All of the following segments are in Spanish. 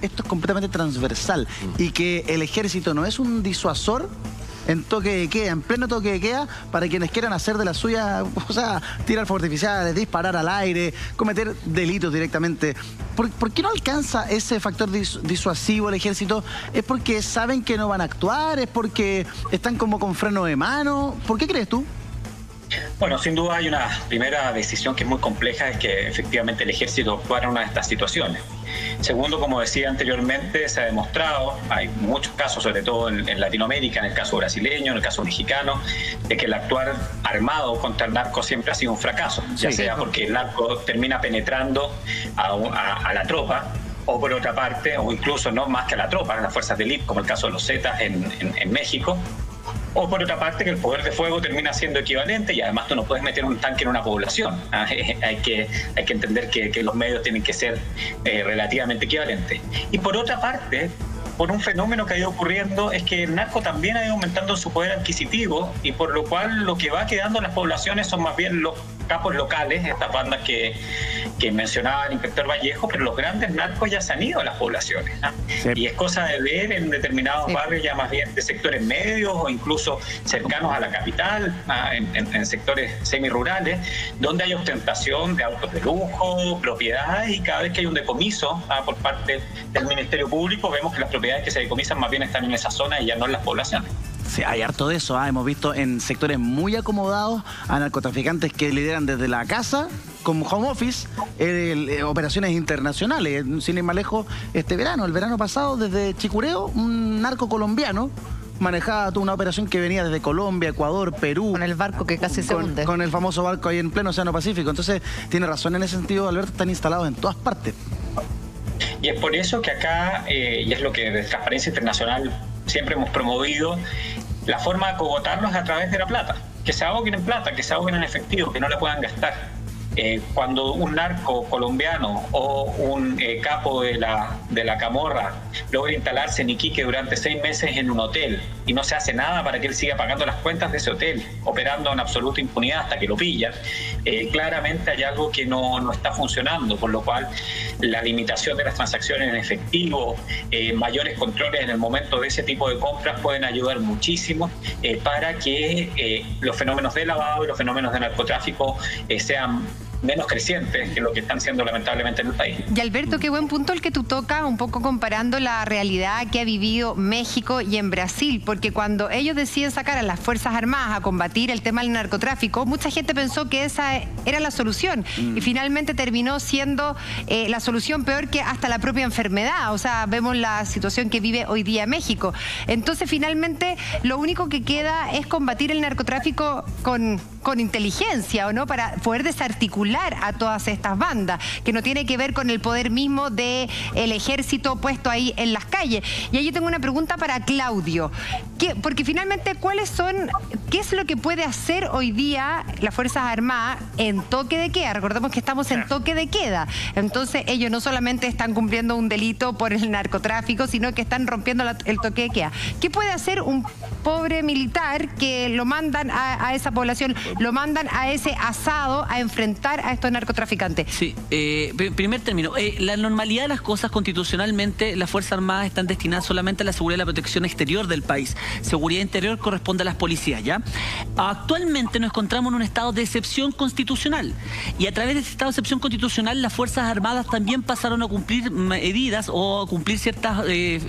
esto es completamente transversal y que el ejército no es un disuasor en toque de queda, en pleno toque de queda, para quienes quieran hacer de la suya, o sea, tirar fuegos artificiales, disparar al aire, cometer delitos directamente. ¿Por qué no alcanza ese factor disuasivo el ejército? ¿Es porque saben que no van a actuar? ¿Es porque están como con freno de mano? ¿Por qué crees tú? Bueno, sin duda hay una primera decisión que es muy compleja, es que efectivamente el ejército actuara en una de estas situaciones. Segundo, como decía anteriormente, se ha demostrado, hay muchos casos, sobre todo en Latinoamérica, en el caso brasileño, en el caso mexicano, de que el actuar armado contra el narco siempre ha sido un fracaso, ya sea porque el narco termina penetrando a la tropa, o por otra parte, o incluso no más que a la tropa, a las fuerzas de élite, como el caso de los Zetas en México, o por otra parte que el poder de fuego termina siendo equivalente y además tú no puedes meter un tanque en una población. Hay que entender que los medios tienen que ser relativamente equivalentes. Y por otra parte, por un fenómeno que ha ido ocurriendo es que el narco también ha ido aumentando su poder adquisitivo y por lo cual lo que va quedando en las poblaciones son más bien los capos locales, estas bandas que mencionaba el inspector Vallejo, pero los grandes narcos ya se han ido a las poblaciones, ¿no? Sí. Y es cosa de ver en determinados barrios ya más bien de sectores medios o incluso cercanos a la capital, en sectores semirurales, donde hay ostentación de autos de lujo, propiedades, y cada vez que hay un decomiso por parte del Ministerio Público, vemos que las propiedades que se decomisan más bien están en esa zona y ya no en las poblaciones. Sí, hay harto de eso, hemos visto en sectores muy acomodados a narcotraficantes que lideran desde la casa, como home office, operaciones internacionales. Sin ir más lejos, el verano pasado, desde Chicureo, un narco colombiano manejaba toda una operación que venía desde Colombia, Ecuador, Perú. Con el barco que casi se hunde. Con el famoso barco ahí en pleno Océano Pacífico. Entonces, tiene razón en ese sentido, Alberto, están instalados en todas partes. Y es por eso que acá, y es lo que de Transparencia Internacional siempre hemos promovido, la forma de acogotarlos es a través de la plata. Que se ahoguen en plata, que se ahoguen en efectivo, que no la puedan gastar. Cuando un narco colombiano o un capo de la camorra logra instalarse en Iquique durante 6 meses en un hotel y no se hace nada para que él siga pagando las cuentas de ese hotel, operando en absoluta impunidad hasta que lo pillan, claramente hay algo que no está funcionando, por lo cual la limitación de las transacciones en efectivo, mayores controles en el momento de ese tipo de compras pueden ayudar muchísimo para que los fenómenos de lavado y los fenómenos de narcotráfico sean menos crecientes que lo que están siendo lamentablemente en el país. Y Alberto, qué buen punto el que tú tocas, un poco comparando la realidad que ha vivido México y en Brasil, porque cuando ellos deciden sacar a las Fuerzas Armadas a combatir el tema del narcotráfico, mucha gente pensó que esa era la solución y finalmente terminó siendo la solución peor que hasta la propia enfermedad. O sea, vemos la situación que vive hoy día México. Entonces, finalmente, lo único que queda es combatir el narcotráfico con inteligencia, ¿o no? Para poder desarticular a todas estas bandas, que no tiene que ver con el poder mismo del ejército puesto ahí en las calles. Y ahí yo tengo una pregunta para Claudio, porque finalmente, ¿qué es lo que puede hacer hoy día las Fuerzas Armadas en toque de queda? Recordemos que estamos en toque de queda, entonces ellos no solamente están cumpliendo un delito por el narcotráfico, sino que están rompiendo el toque de queda. ¿Qué puede hacer un pobre militar que lo mandan a esa población, lo mandan a ese asado a enfrentar a estos narcotraficantes? Sí, primer término, la normalidad de las cosas constitucionalmente, las Fuerzas Armadas están destinadas solamente a la seguridad y la protección exterior del país. Seguridad interior corresponde a las policías, ¿ya? Actualmente nos encontramos en un estado de excepción constitucional y a través de este estado de excepción constitucional las Fuerzas Armadas también pasaron a cumplir medidas o a cumplir ciertas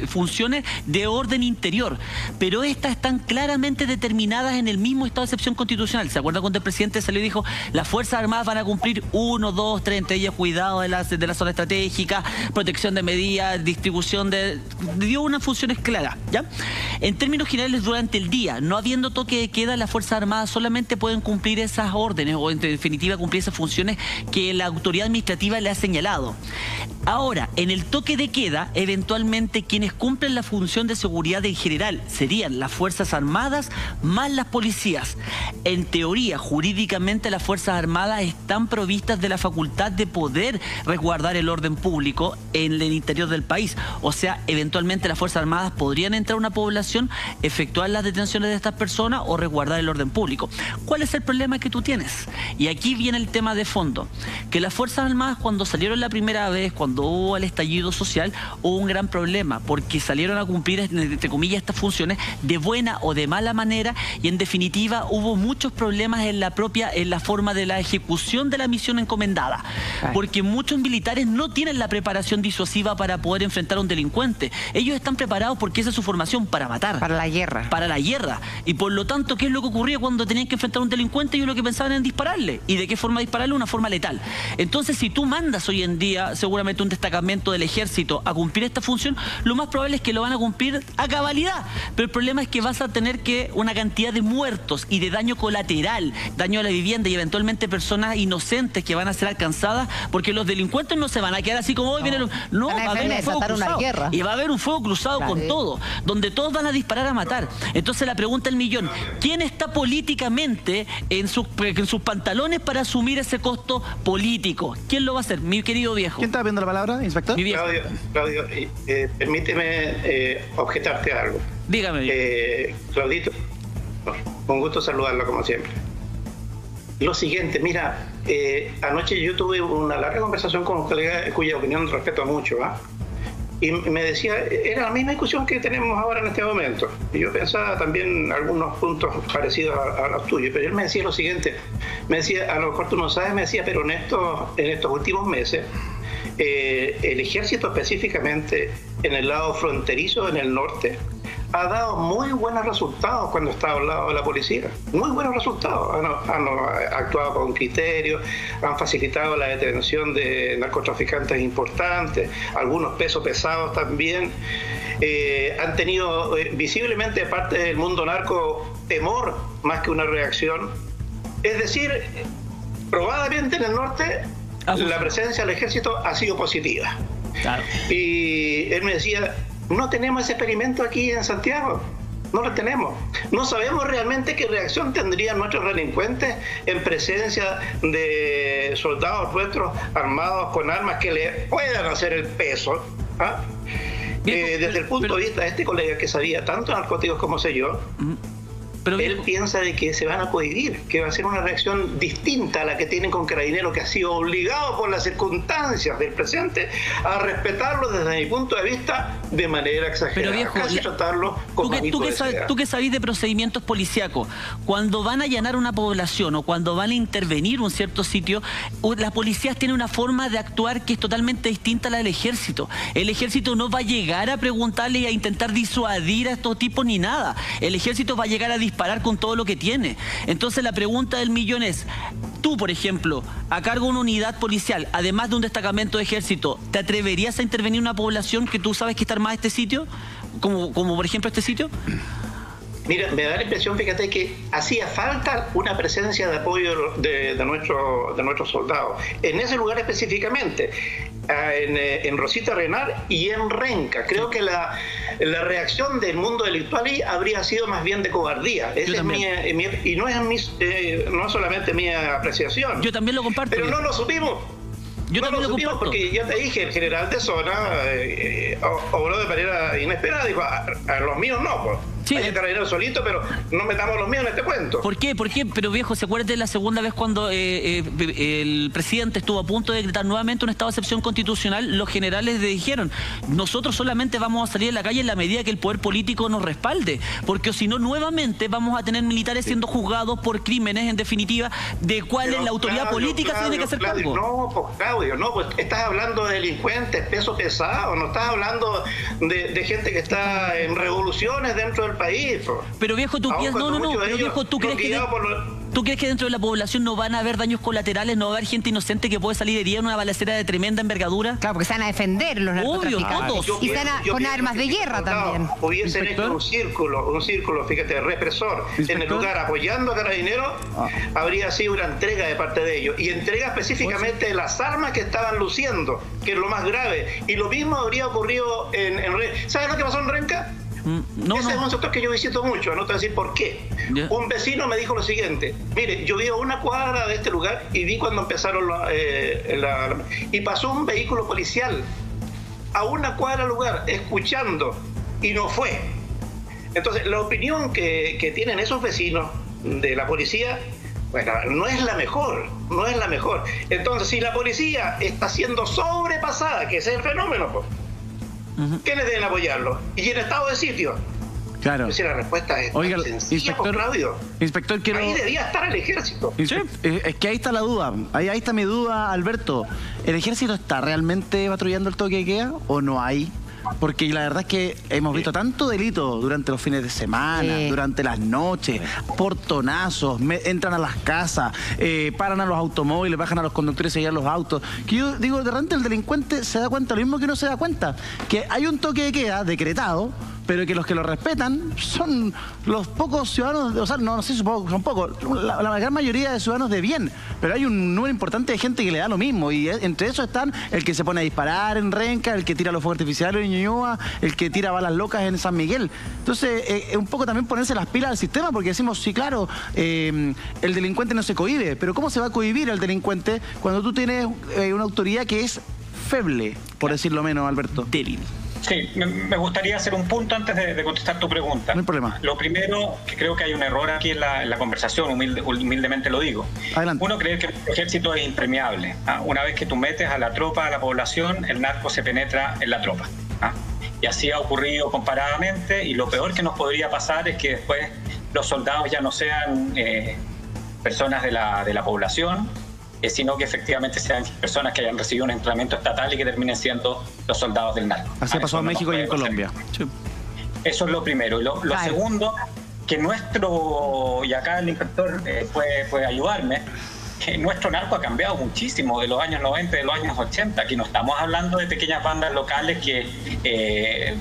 funciones de orden interior, pero estas están claramente determinadas en el mismo estado de excepción constitucional. ¿Se acuerda cuando el presidente salió y dijo las Fuerzas Armadas van a cumplir 1, 2, 3, entre ellas cuidado de la zona estratégica, protección de medidas, distribución dio unas funciones claras, ¿ya? En términos generales, durante el día, no habiendo toque de queda, las Fuerzas Armadas solamente pueden cumplir esas órdenes o en definitiva cumplir esas funciones que la autoridad administrativa le ha señalado. Ahora, en el toque de queda, eventualmente quienes cumplen la función de seguridad en general serían las Fuerzas Armadas más las policías. En teoría, jurídicamente, las Fuerzas Armadas están provistas de la facultad de poder resguardar el orden público en el interior del país. O sea, eventualmente las Fuerzas Armadas podrían entrar a una población efectuar las detenciones de estas personas o resguardar el orden público. ¿Cuál es el problema que tú tienes? Y aquí viene el tema de fondo, que las Fuerzas Armadas, cuando salieron la primera vez, cuando hubo el estallido social, hubo un gran problema, porque salieron a cumplir, entre comillas, estas funciones de buena o de mala manera, y en definitiva hubo muchos problemas en la forma de la ejecución de la misión encomendada, porque muchos militares no tienen la preparación disuasiva para poder enfrentar a un delincuente. Ellos están preparados porque esa es su formación, para matar. Para la guerra. Para la guerra. Y por lo tanto, ¿qué es lo que ocurría cuando tenían que enfrentar a un delincuente? Ellos lo que pensaban en dispararle. ¿Y de qué forma dispararle? Una forma letal. Entonces, si tú mandas hoy en día seguramente un destacamento del ejército a cumplir esta función, lo más probable es que lo van a cumplir a cabalidad. Pero el problema es que vas a tener que una cantidad de muertos y de daño colateral, daño a la vivienda y eventualmente personas inocentes que van a ser alcanzadas, porque los delincuentes no se van a quedar así como hoy vienen. No, va a haber un fuego cruzado. Y va a haber un fuego cruzado con todo, donde todos van a disparar a matar. Entonces la pregunta del millón: ¿quién está políticamente en sus pantalones para asumir ese costo político? ¿Quién lo va a hacer? Mi querido viejo. ¿Quién está pidiendo la palabra, inspector? Mi viejo. Claudio, permíteme objetarte algo. Dígame. Claudito, con gusto saludarlo como siempre. Lo siguiente, mira, anoche yo tuve una larga conversación con un colega cuya opinión respeto mucho, y me decía, era la misma discusión que tenemos ahora en este momento. Y yo pensaba también algunos puntos parecidos a los tuyos, pero él me decía lo siguiente, me decía, a lo mejor tú no sabes, me decía, pero en estos últimos meses, el ejército específicamente en el lado fronterizo, en el norte, ha dado muy buenos resultados cuando está al lado de la policía. Muy buenos resultados. Han actuado con criterio, han facilitado la detención de narcotraficantes importantes, algunos pesos pesados también. Han tenido visiblemente parte del mundo narco temor más que una reacción. Es decir, probadamente en el norte la presencia del ejército ha sido positiva. Claro. Y él me decía, no tenemos ese experimento aquí en Santiago, no lo tenemos. No sabemos realmente qué reacción tendrían nuestros delincuentes en presencia de soldados nuestros armados con armas que le puedan hacer el peso. Desde el punto de vista de este colega que sabía tanto narcóticos como sé yo, él piensa de que se van a cohibir, que va a ser una reacción distinta a la que tienen con Carabineros, que ha sido obligado por las circunstancias del presente a respetarlo desde mi punto de vista de manera exagerada. Pero viejo, casi tratarlo como tú que sabés de procedimientos policíacos, cuando van a allanar una población o cuando van a intervenir un cierto sitio, las policías tienen una forma de actuar que es totalmente distinta a la del ejército. El ejército no va a llegar a preguntarle y a intentar disuadir a estos tipos ni nada. El ejército va a llegar a disparar con todo lo que tiene. Entonces la pregunta del millón es, tú, por ejemplo, a cargo de una unidad policial, además de un destacamento de ejército, ¿te atreverías a intervenir en una población que tú sabes que está armada este sitio? Como por ejemplo este sitio. Mira, me da la impresión, fíjate, que hacía falta una presencia de apoyo de nuestros soldados. En ese lugar específicamente, en Rosita Arenal y en Renca. Creo que la reacción del mundo delictual ahí habría sido más bien de cobardía. Esa es y no es solamente mi apreciación. Yo también lo comparto. Pero no lo supimos. Yo también lo comparto. Porque ya te dije, el general de zona obró de manera inesperada. Dijo, a los míos no, pues. Sí. Hay Carabineros solito, pero no metamos los míos en este cuento. ¿Por qué? Pero viejo, ¿se acuerdan de la segunda vez cuando el presidente estuvo a punto de decretar nuevamente un estado de excepción constitucional? Los generales le dijeron, nosotros solamente vamos a salir a la calle en la medida que el poder político nos respalde, porque si no, nuevamente vamos a tener militares siendo juzgados por crímenes, en definitiva, de cuáles la autoridad política se tiene que hacer cargo. No, pues Claudio, no, pues estás hablando de delincuentes, peso pesado, no estás hablando de gente que está en revoluciones dentro del país. Pero viejo, tú piensas, pero viejo, ¿tú crees que dentro de la población no van a haber daños colaterales, no va a haber gente inocente que puede salir herida en una balacera de tremenda envergadura? Claro, porque se van a defender los narcotraficantes. Obvio, todos. Y se van a con armas de guerra también. Hubiesen hecho un círculo, fíjate, represor, en el lugar apoyando a Carabineros, habría sido una entrega de parte de ellos. Y entrega específicamente de las armas que estaban luciendo, que es lo más grave. Y lo mismo habría ocurrido en Renca. ¿Sabes lo que pasó en Renca? Ese es un sector que yo visito mucho, no te voy a decir por qué. Un vecino me dijo lo siguiente: mire, yo vivo a una cuadra de este lugar y vi cuando empezaron y pasó un vehículo policial a una cuadra del lugar escuchando y no fue. Entonces, la opinión que tienen esos vecinos de la policía, bueno, no es la mejor, no es la mejor. Entonces, si la policía está siendo sobrepasada, que ese es el fenómeno, pues, ¿quiénes deben apoyarlo? ¿Y en estado de sitio? Claro. Si la respuesta es oiga, sencilla, inspector, inspector, quiero... Ahí debía estar el ejército. Es que ahí está la duda, ahí está mi duda, Alberto. ¿El ejército está realmente patrullando el toque de queda o no hay? Porque la verdad es que hemos visto tanto delito durante los fines de semana, durante las noches, portonazos, entran a las casas, paran a los automóviles, bajan a los conductores y se llevan los autos. Que yo digo, de repente el delincuente se da cuenta, lo mismo que no se da cuenta, que hay un toque de queda decretado, pero que los que lo respetan son los pocos ciudadanos, o sea, no sé si son pocos, la gran mayoría de ciudadanos de bien, pero hay un número importante de gente que le da lo mismo, y entre esos están el que se pone a disparar en Renca, el que tira los fuegos artificiales en Ñuñoa, el que tira balas locas en San Miguel. Entonces, un poco también ponerse las pilas al sistema, porque decimos, sí, claro, el delincuente no se cohíbe, pero ¿cómo se va a cohibir al delincuente cuando tú tienes una autoridad que es feble, por decirlo menos, Alberto? Débil. Sí, me gustaría hacer un punto antes de contestar tu pregunta. No hay problema. Lo primero, que creo que hay un error aquí en la conversación, humildemente lo digo. Adelante. Uno cree que el ejército es impermeable. Una vez que tú metes a la tropa, a la población, el narco se penetra en la tropa. Y así ha ocurrido comparadamente, y lo peor que nos podría pasar es que después los soldados ya no sean personas de la población, sino que efectivamente sean personas que hayan recibido un entrenamiento estatal y que terminen siendo los soldados del narco. Así ha pasado en México y en Colombia. Sí. Eso es lo primero. Y lo segundo, que nuestro, y acá el inspector puede ayudarme, que nuestro narco ha cambiado muchísimo de los años 90, de los años 80. Aquí no estamos hablando de pequeñas bandas locales que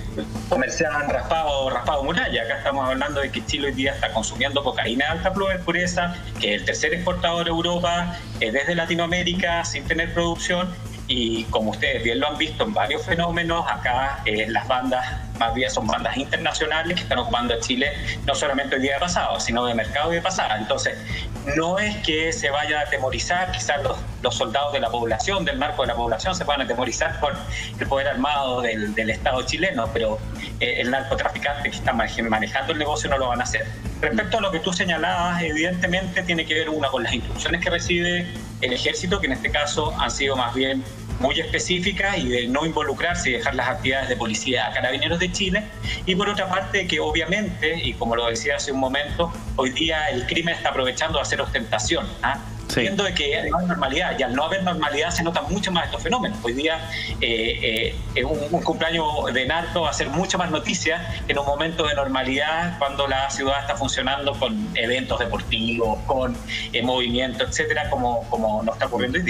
comerciaban raspado muralla. Acá estamos hablando de que Chile hoy día está consumiendo cocaína de alta pureza, que es el tercer exportador de Europa, desde Latinoamérica, sin tener producción. Y como ustedes bien lo han visto en varios fenómenos, acá las bandas más bien son bandas internacionales que están ocupando a Chile no solamente hoy día de pasado, sino de mercado y de pasada. Entonces, no es que se vaya a atemorizar, quizás los soldados de la población, del narco de la población, se van a atemorizar por el poder armado del Estado chileno, pero el narcotraficante que está manejando el negocio no lo van a hacer. Respecto a lo que tú señalabas, evidentemente tiene que ver una con las instrucciones que recibe el ejército, que en este caso han sido más bien muy específicas y de no involucrarse y dejar las actividades de policía a Carabineros de Chile, y por otra parte que obviamente, y como lo decía hace un momento, hoy día el crimen está aprovechando de hacer ostentación, viendo de que no hay normalidad, y al no haber normalidad se notan mucho más estos fenómenos. Hoy día un cumpleaños de narco va a ser mucho más noticia en un momento de normalidad, cuando la ciudad está funcionando con eventos deportivos, con movimiento, etcétera, como nos está ocurriendo hoy día.